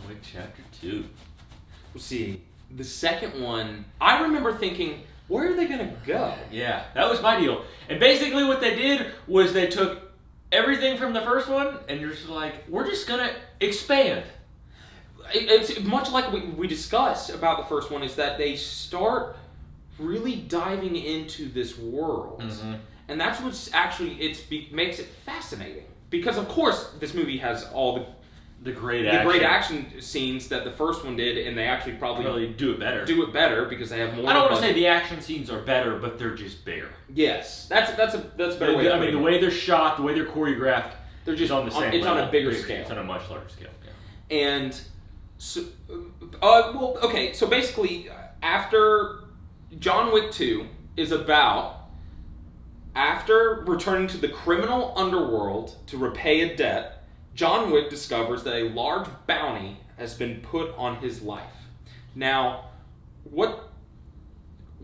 Wick Chapter 2. We'll see. The second one, I remember thinking, where are they going to go? Yeah, that was my deal. And basically what they did was they took everything from the first one and you're just like, we're just going to expand. It's much like we discussed about the first one, is that they start really diving into this world. Mm-hmm. And that's what's actually, makes it fascinating. Because, of course, this movie has all the great action scenes that the first one did, and they actually probably do it better. Do it better because they have more. I don't want to say the action scenes are better, but they're just bigger. Yes, that's a better way. I mean, the way they're shot, the way they're choreographed, they're just on the same. It's level. On a bigger scale. It's on a much larger scale. Yeah. And so, well, okay. So basically, after John Wick 2 is about after returning to the criminal underworld to repay a debt. John Wick discovers that a large bounty has been put on his life. Now, what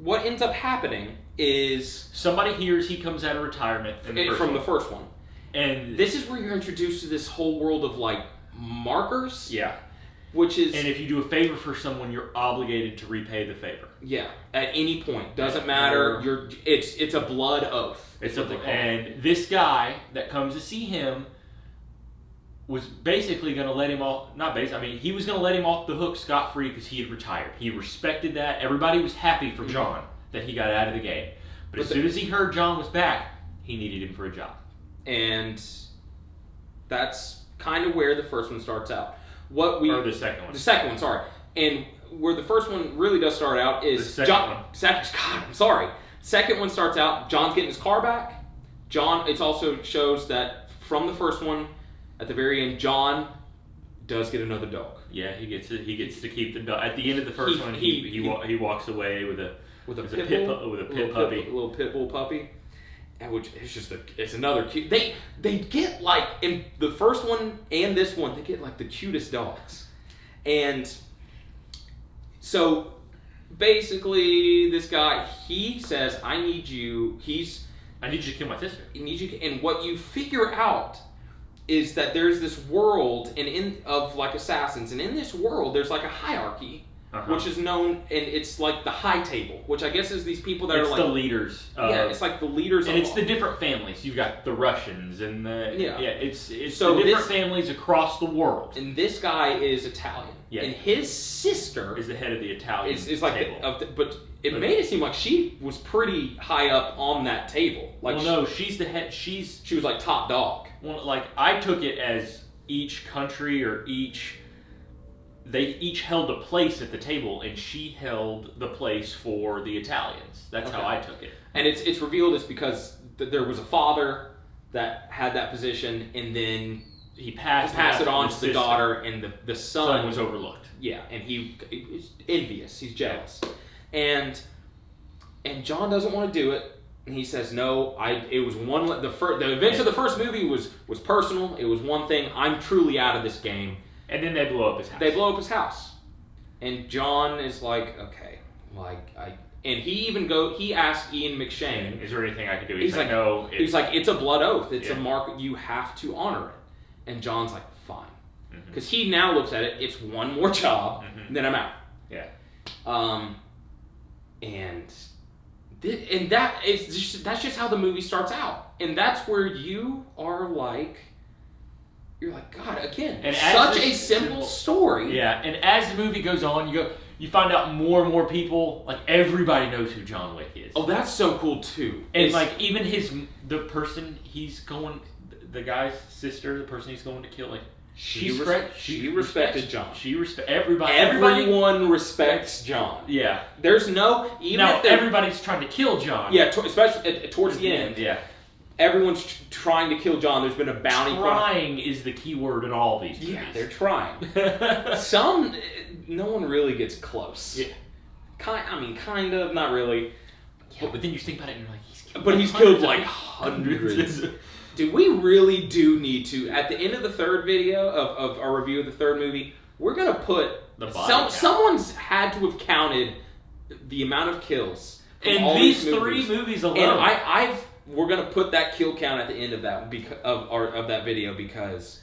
ends up happening is somebody hears he comes out of retirement from the first one, and this is where you're introduced to this whole world of like markers. Yeah, which is, and if you do a favor for someone, you're obligated to repay the favor. Yeah, at any point, doesn't matter. It's a blood oath. And this guy that comes to see him was basically going to let him off, he was going to let him off the hook scot-free because he had retired. He respected that. Everybody was happy for John that he got out of the game. But as soon as he heard John was back, he needed him for a job. And that's kind of where the first one starts out. The second one. The second one, sorry. And where the first one really does start out is the second one. God, I'm sorry. Second one starts out, John's getting his car back. It also shows that from the first one, at the very end, John does get another dog. Yeah, he gets to keep the dog. At the end of the first one, he walks away with a pit puppy, a little pit bull puppy, and which is it's another cute. They get like in the first one and this one, they get like the cutest dogs, and so basically this guy, he says, I need you to kill my sister. And what you figure out is that there's this world of like assassins, and in this world there's like a hierarchy, which is known, and it's like the high table, which I guess is these people that are like the leaders. It's like the leaders, and it's the different families. You've got the Russians and it's so the different families across the world. And this guy is Italian, and his sister is the head of the Italian table. But it made it seem like she was pretty high up on that table. Like, well, no, she's the head. She was like top dog. Well, like I took it as each country they each held a place at the table, and she held the place for the Italians. That's how I took it. And it's revealed it's because there was a father that had that position, and then he passed it on to the daughter, and the son was overlooked. Yeah, and he's envious. He's jealous, and John doesn't want to do it. And he says, "No, it was one. The events of the first movie was personal. It was one thing. I'm truly out of this game." And then they blow up his house. And John is like, "Okay, and he asked Ian McShane, "Is there anything I can do?" He's like, "No." He's like, "It's a blood oath. It's a mark. You have to honor it." And John's like, "Fine," because he now looks at it. It's one more job, and then I'm out. Yeah. And that's just how the movie starts out, and that's where you're like, God, again, and such a simple story. Yeah, and as the movie goes on, you find out more and more people, like everybody knows who John Wick is. Oh, that's so cool too. And like even the guy's sister, the person he's going to kill, like she respected John. Everyone respects John. Yeah. There's no if everybody's trying to kill John. Yeah, especially towards the end. Yeah. Everyone's trying to kill John. There's been a bounty. Trying is the key word in all these movies. Yeah, they're trying. No one really gets close. Yeah. Kind of, not really. Yeah, but then you think about it and you're like, he's killed like hundreds. Dude, we really do need to, at the end of the third video of our review of the third movie, we're going to put someone's had to have counted the amount of kills in these three movies alone. And we're going to put that kill count at the end of that of that video, because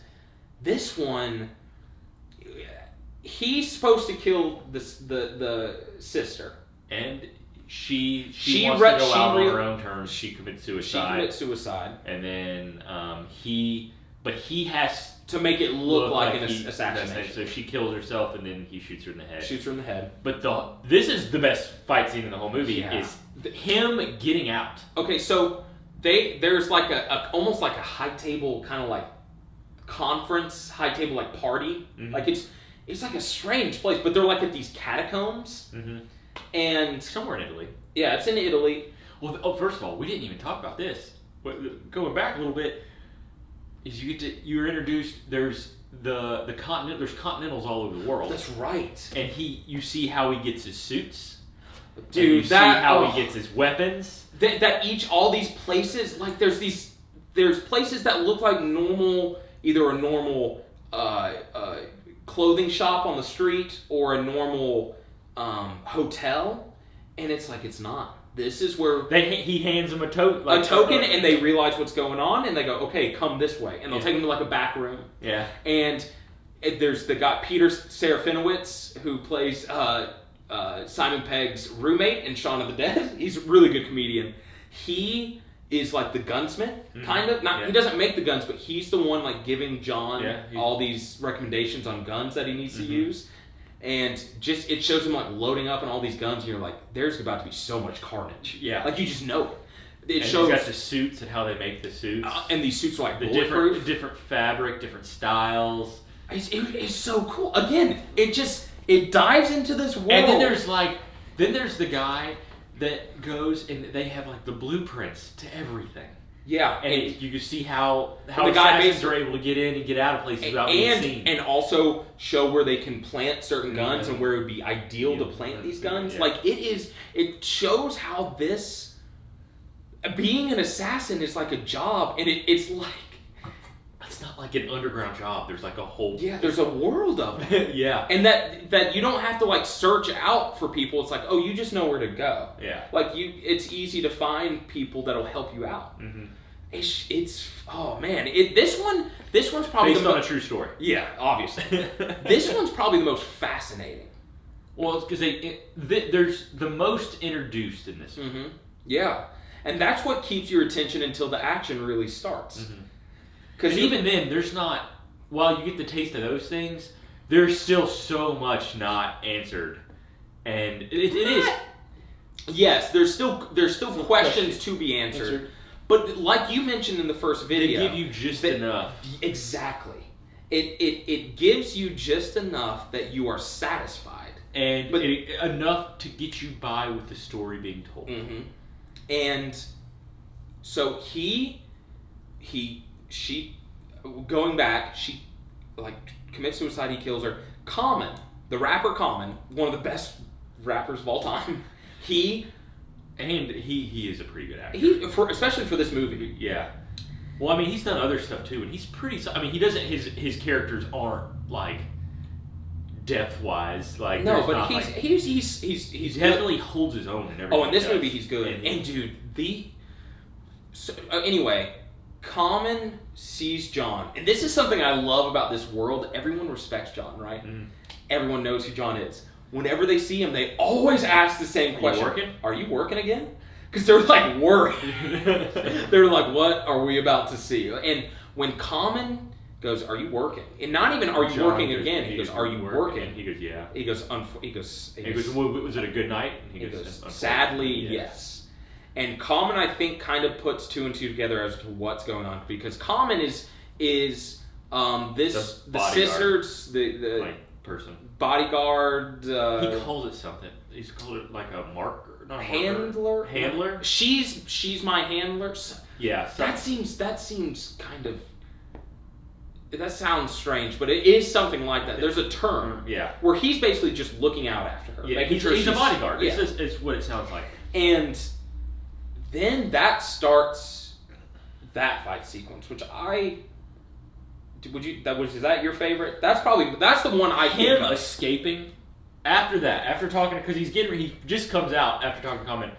this one, he's supposed to kill the sister. And she wants to go out on her own terms. She commits suicide. And then he has to make it look like an assassination. So she kills herself, and then he shoots her in the head. But this is the best fight scene in the whole movie. Is him getting out. Okay, so there's like a almost like a high table kind of like conference, high table like party. Mm-hmm. Like it's like a strange place, but they're like at these catacombs. Mm-hmm. And somewhere in Italy. Yeah, it's in Italy. Well, first of all, we didn't even talk about this. Going back a little bit, is you're introduced. There's the continent. There's continentals all over the world. That's right. And you see how he gets his suits. Dude, see how he gets his weapons. All these places, like there's places that look like either a normal clothing shop on the street or a normal hotel, and it's like it's not. This is where he hands them a token, and they realize what's going on, and they go, "Okay, come this way," and they'll take them to like a back room. Yeah, and there's the guy Peter Serafinowicz who plays Simon Pegg's roommate in Shaun of the Dead. He's a really good comedian. He is like the gunsmith, kind of. He doesn't make the guns, but he's the one like giving John all these recommendations on guns that he needs to use. And just it shows him like loading up on all these guns, and you're like, there's about to be so much carnage. Yeah, like you just know it. It shows he's got the suits and how they make the suits, and these suits are like the bulletproof. different fabric, different styles. It's so cool. Again, it dives into this world. And then there's the guy that goes and they have like the blueprints to everything. Yeah, and you can see how the guys are able to get in and get out of places without being seen, and also show where they can plant certain guns and where it would be ideal to plant these guns. Yeah. Like it shows how this being an assassin is like a job, and it's like it's not like an underground job. There's like a whole there's a world of it. Yeah, and that you don't have to like search out for people. It's like you just know where to go. Yeah, like it's easy to find people that'll help you out. Mm-hmm. It's oh man, this one's probably based on a true story. Yeah, obviously. This one's probably the most fascinating. Well, it's because there's the most introduced in this one. Mm-hmm. Yeah, and that's what keeps your attention until the action really starts. Because even then, there's not. While you get the taste of those things, there's still so much not answered, and it is. Yes, there's still questions to be answered. But like you mentioned in the first video, they give you just enough. Exactly. It gives you just enough that you are satisfied. And enough to get you by with the story being told. Mm-hmm. And so she going back, she like commits suicide, he kills her. Common, the rapper Common, one of the best rappers of all time, he is a pretty good actor. Especially for this movie. Yeah. Well, I mean, he's done other stuff too, and he's pretty. I mean, he doesn't. His characters aren't like depth-wise. Like no, but he's definitely holds his own in everything. Oh, in this movie, he's good. And dude, anyway, Common sees John, and this is something I love about this world. Everyone respects John, right? Mm. Everyone knows who John is. Whenever they see him, they always ask the same question. Are you working again? Because they're like worried. They're like, what are we about to see? And when Common goes, are you working? And not even, are you John working goes, again? He goes, are you working? He goes, yeah. He goes, was it a good night? And he goes, sadly, yes. And Common, I think, kind of puts two and two together as to what's going on. Because Common is the sisters, the like, person. Bodyguard. He calls it something. He's called it like a marker, not a handler. Handler. She's my handler. Yeah. That seems kind of. That sounds strange, but it is something like that. There's a term. Yeah. Where he's basically just looking out after her, making sure he's a bodyguard. Yeah. It's what it sounds like. And then that starts that fight sequence, which is that your favorite? That's the one I think him escaping after talking, because he just comes out after talking to Common,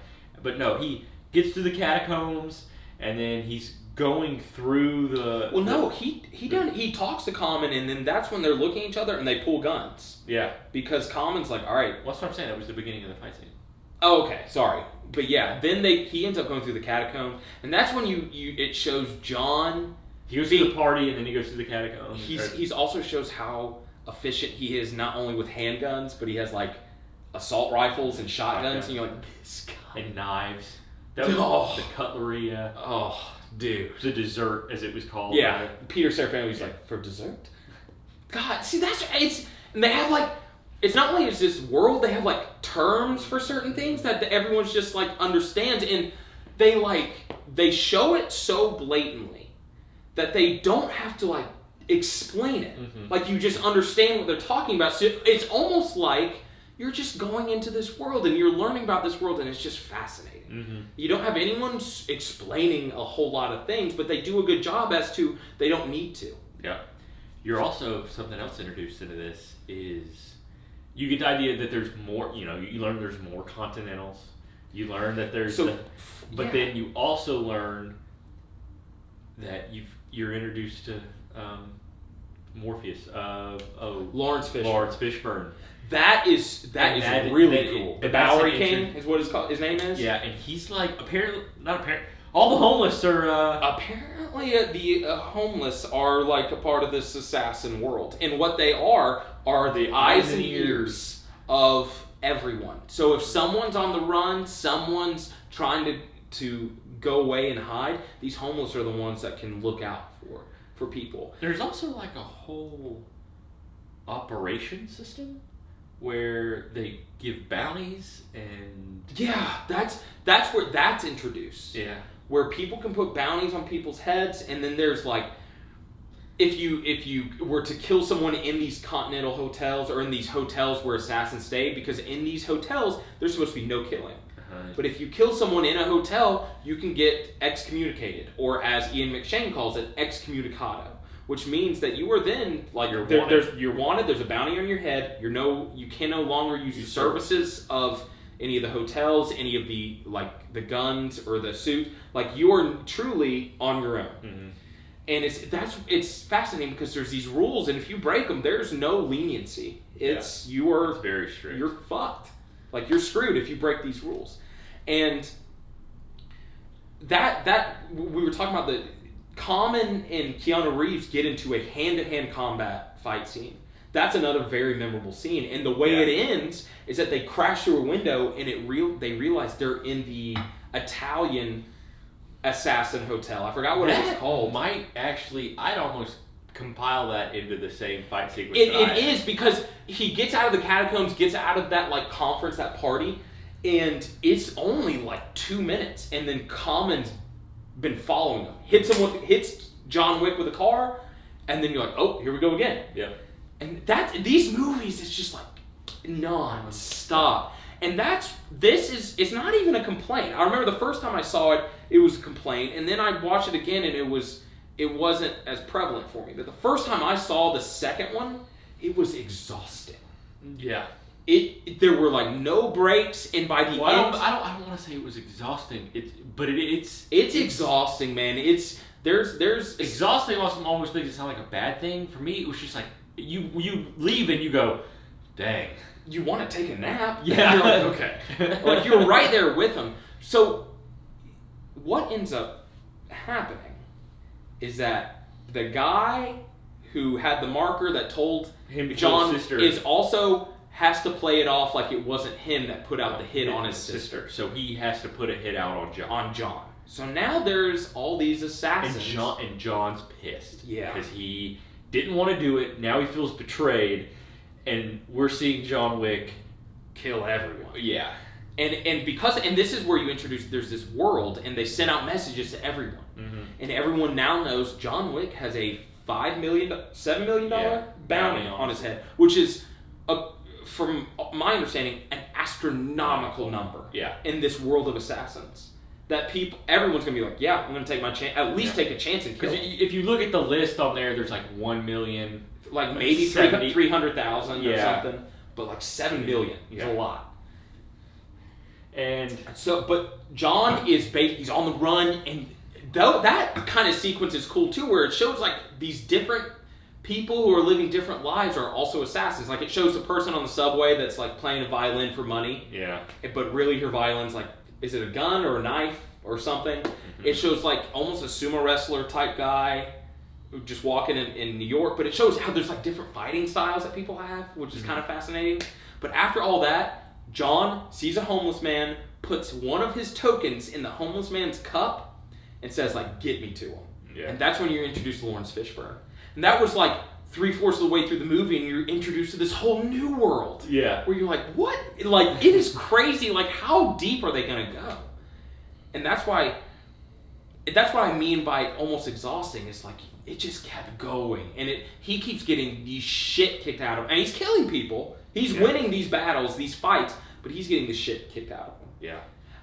but no, he gets to the catacombs and then he's going through the. Well, no, he talks to Common, and then that's when they're looking at each other and they pull guns. Yeah. Because Common's like, all right. Well, that's what I'm saying. That was the beginning of the fight scene. Oh, okay, sorry, but yeah, then he ends up going through the catacombs, and that's when it shows John. He goes to the party, and then he goes to the catacombs. He's also shows how efficient he is, not only with handguns, but he has like assault rifles and shotguns, and you're like, this guy. And knives. That was the cutlery. Oh, dude, the dessert, as it was called. Yeah, Peter Serafiano was like, for dessert. God, see and they have like. It's not only is this world, they have like terms for certain things that everyone's just like understands, and they show it so blatantly that they don't have to like explain it. Mm-hmm. Like you just understand what they're talking about. So it's almost like you're just going into this world and you're learning about this world, and it's just fascinating. Mm-hmm. You don't have anyone explaining a whole lot of things, but they do a good job as to they don't need to. Yeah. You're also, something else introduced into this is. You get the idea that there's more, you learn there's more Continentals. You learn that there's, but then you also learn that you're introduced to Morpheus. Lawrence Fishburne. Lawrence Fishburne. That is really cool. The Bowery King is what his name is. Yeah, and he's like all the homeless are. Apparently, the homeless are like a part of this assassin world, and what they are the eyes and ears of everyone. So if someone's on the run, someone's trying to go away and hide, these homeless are the ones that can look out for people. There's also like a whole operation system where they give bounties and that's where that's introduced. Yeah. Where people can put bounties on people's heads, and then there's like, if you were to kill someone in these Continental hotels or in these hotels where assassins stay, because in these hotels there's supposed to be no killing. Uh-huh. But if you kill someone in a hotel, you can get excommunicated, or as Ian McShane calls it, excommunicado, which means that you are then like you're wanted. There's a bounty on your head. You can no longer use the services of any of the hotels, any of the guns or the suit. Like you are truly on your own. Mm-hmm. And it's fascinating because there's these rules, and if you break them, there's no leniency. It's very strict. You're fucked. Like you're screwed if you break these rules. And that we were talking about, the Common and Keanu Reeves get into a hand-to-hand combat fight scene. That's another very memorable scene. And the way it ends is that they crash through a window, and they realize they're in the Italian assassin hotel. I forgot what it was called. I'd almost compile that into the same fight sequence. It is, because he gets out of the catacombs, gets out of that like conference, that party, and it's only like 2 minutes, and then Common's been following him, hits John Wick with a car, and then you're like, oh, here we go again. Yeah. And these movies, it's just like non-stop. And it's not even a complaint. I remember the first time I saw it, it was a complaint, and then I watched it again, and it wasn't as prevalent for me. But the first time I saw the second one, it was exhausting. Yeah. There were like no breaks, and by the end, I don't want to say it was exhausting. It's exhausting, man. There's exhausting. Almost makes it sound like a bad thing. For me, it was just like you leave and you go, dang. You want to take a nap? Yeah. You're like, okay. Like you're right there with them. So what ends up happening is that the guy who had the marker that told him John is also has to play it off like it wasn't him that put out the hit on his sister. So he has to put a hit out on John. So now there's all these assassins. And John's pissed. Yeah. Because he didn't want to do it. Now he feels betrayed. And we're seeing John Wick kill everyone. Yeah. And this is where you introduce, there's this world, and they send out messages to everyone. Mm-hmm. And everyone now knows John Wick has a $7 million bounty on his head, which is, from my understanding, an astronomical number in this world of assassins. That everyone's going to be like, yeah, I'm going to take my chance, at least take a chance and kill. Because if you look at the list on there, there's like 1 million... Like maybe 300,000 or something, but like 7 million is a lot. And so, but John he's on the run, and though that kind of sequence is cool too, where it shows like these different people who are living different lives are also assassins. Like it shows the person on the subway that's like playing a violin for money. Yeah. But really her violin's like, is it a gun or a knife or something? Mm-hmm. It shows like almost a sumo wrestler type guy just walking in New York, but it shows how there's like different fighting styles that people have, which is kind of fascinating. But after all that, John sees a homeless man, puts one of his tokens in the homeless man's cup, and says like, get me to him. Yeah. And that's when you're introduced to Lawrence Fishburne. And that was like 3/4 of the way through the movie, and you're introduced to this whole new world. Yeah. Where you're like, what? Like, it is crazy. Like, how deep are they going to go? And that's what I mean by almost exhausting. It's like, it just kept going. And he keeps getting the shit kicked out of him. And he's killing people. He's winning these battles, these fights, but he's getting the shit kicked out of him. Yeah.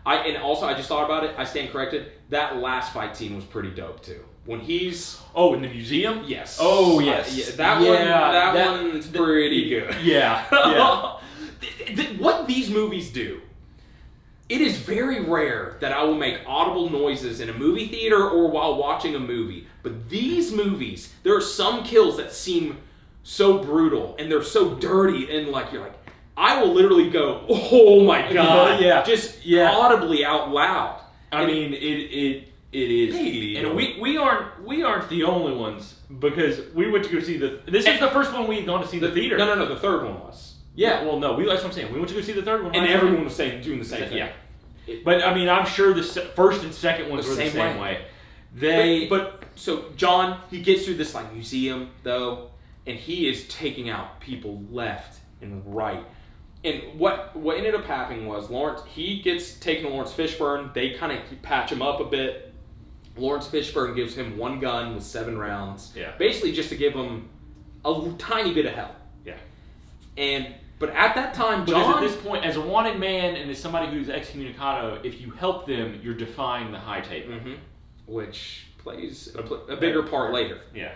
And also, I just thought about it. I stand corrected. That last fight scene was pretty dope, too. When he's... Oh, in the museum? Yes. Oh, yes. Yeah, that one's pretty good. Yeah. Yeah. What these movies do, it is very rare that I will make audible noises in a movie theater or while watching a movie. But these movies, there are some kills that seem so brutal and they're so dirty and like you're like, I will literally go, oh my god, just audibly out loud. I mean, it is, Hey, and we aren't the only ones because we went to go see This is the first one we had gone to see the theater. No, the third one was. Yeah, well, no, that's what I'm saying. We went to go see the third one, and everyone was doing the same thing. Yeah, but I mean, I'm sure the first and second ones were the same way. So John, he gets through this like museum though, and he is taking out people left and right. And what ended up happening was he gets taken to Lawrence Fishburne. They kind of patch him up a bit. Lawrence Fishburne gives him one gun with 7 rounds. Yeah. Basically just to give him a tiny bit of help. Yeah. But at that time, because John... at this point, as a wanted man and as somebody who's excommunicado, if you help them, you're defying the high table. Mm-hmm. Which plays a bigger part later. Yeah.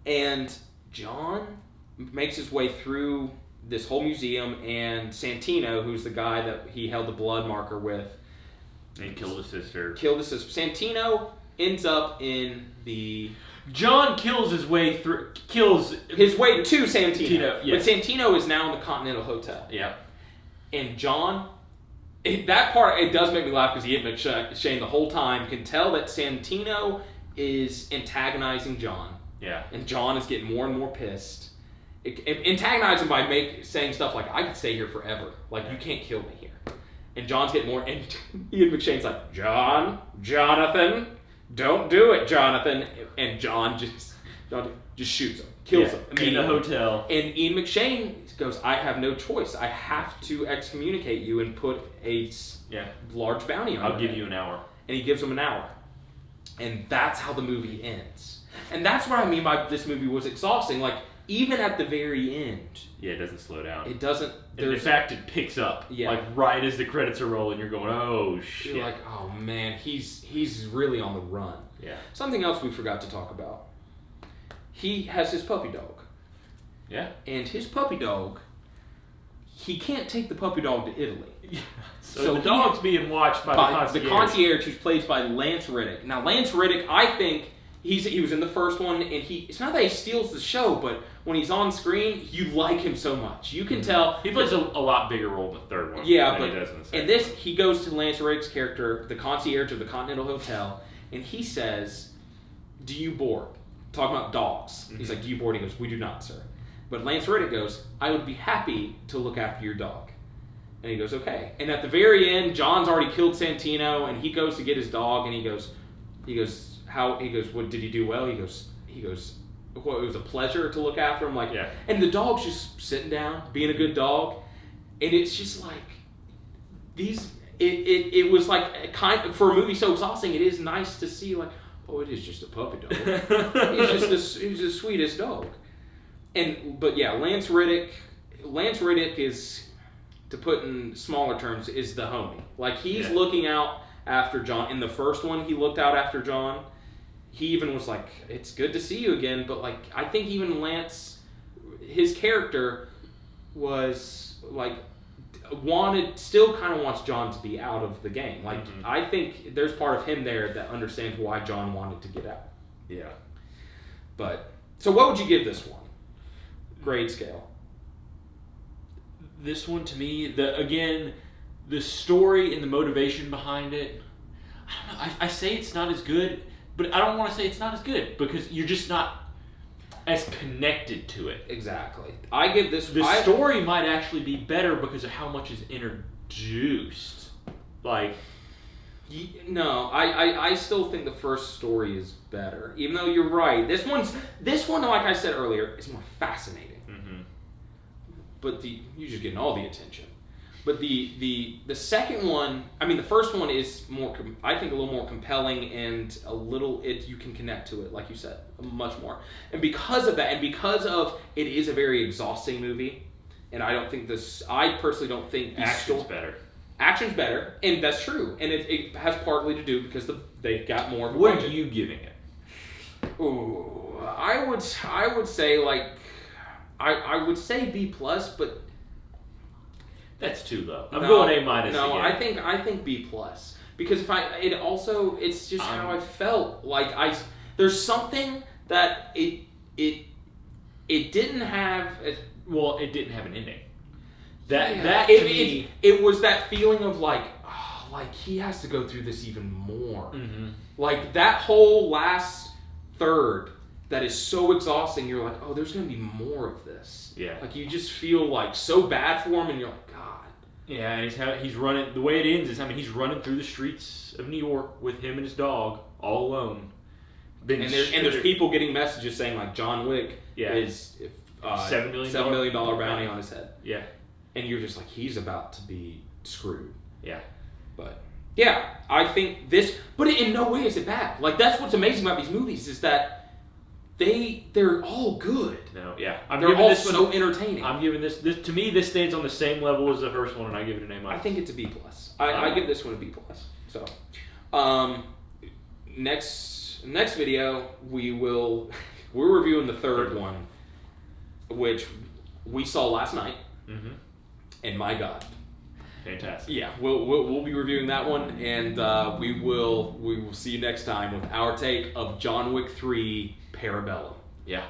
And John makes his way through this whole museum, and Santino, who's the guy that he held the blood marker with, and killed his sister. Santino ends up in the... John kills his way to Santino. Yeah. But Santino is now in the Continental Hotel. Yeah. And John... that part, it does make me laugh because Ian McShane the whole time can tell that Santino is antagonizing John. Yeah. And John is getting more and more pissed. Antagonize him by saying stuff like, I could stay here forever. Like, you can't kill me here. And John's getting more... And Ian McShane's like, Jonathan, don't do it, Jonathan. And John just shoots him, kills him. In the hotel. And Ian McShane goes, I have no choice. I have to excommunicate you and put a large bounty on you. I'll give you an hour. And he gives him an hour. And that's how the movie ends. And that's what I mean by this movie was exhausting. Like, even at the very end. Yeah, it doesn't slow down. It doesn't. In fact, it picks up. Yeah. Like, right as the credits are rolling, you're going, oh, shit. You're like, oh, man, he's really on the run. Yeah. Something else we forgot to talk about. He has his puppy dog. Yeah. And his puppy dog, he can't take the puppy dog to Italy. Yeah. So the dog's being watched by the concierge, who's played by Lance Reddick. Now, Lance Reddick, I think... He was in the first one, and it's not that he steals the show, but when he's on screen, you like him so much. You can tell... He plays a lot bigger role in the third one than he does in the second one. He goes to Lance Reddick's character, the concierge of the Continental Hotel, and he says, do you board? Talking about dogs. Mm-hmm. He's like, do you board? He goes, we do not, sir. But Lance Reddick goes, I would be happy to look after your dog. And he goes, okay. And at the very end, John's already killed Santino, and he goes to get his dog, and he goes, what did he do well? He goes, well, it was a pleasure to look after him. Like, yeah. And the dog's just sitting down, being a good dog. And it's just like, it was like, kind of, for a movie so exhausting, it is nice to see like, oh, it is just a puppy dog. He's the sweetest dog. But yeah, Lance Reddick is, to put in smaller terms, is the homie. Like, he's looking out after John. In the first one, he looked out after John. He even was like, it's good to see you again. But like, I think even Lance, his character was like, still kind of wants John to be out of the game. Like, I think there's part of him there that understands why John wanted to get out. Yeah. But, so what would you give this one? Grade scale. This one, to me, the story and the motivation behind it, I don't know, I say it's not as good, but I don't want to say it's not as good because you're just not as connected to it. Exactly. I give this... The story might actually be better because of how much is introduced. Like... No, I still think the first story is better. Even though you're right. This one, like I said earlier, is more fascinating. Mm-hmm. But you're just getting all the attention. But the second one, I mean, the first one is more, I think, a little more compelling and you can connect to it, like you said, much more. And because of that, and because of it is a very exhausting movie, and I personally don't think action's better. Action's better, and that's true. And it has partly to do because they got more of a What budget. are you giving it? Ooh, I would say like, I would say B+, but that's too low. I'm going A-. No, again. I think B+. Because it's just how I felt. Like there's something that it didn't have. Well, it didn't have an ending. It was that feeling of like he has to go through this even more. Mm-hmm. Like that whole last third that is so exhausting. You're like, oh, there's gonna be more of this. Yeah. Like you just feel like so bad for him, and you're like, God. Yeah, and he's running. The way it ends is, he's running through the streets of New York with him and his dog all alone. And there's people getting messages saying like John Wick is $7 million bounty on his head. Yeah. And you're just like, he's about to be screwed. Yeah. But yeah, I think this, but in no way is it bad. Like that's what's amazing about these movies is that they're all good. No, yeah. They're all so entertaining. I'm giving this to me, this stands on the same level as the first one, and I give it an A-. I think it's a B+. I give this one a B+. So, next video we're reviewing the third one, which we saw last night. Mm-hmm. And my God, fantastic! Yeah, we'll be reviewing that one, and we will see you next time with our take of John Wick 3: Parabellum. Yeah.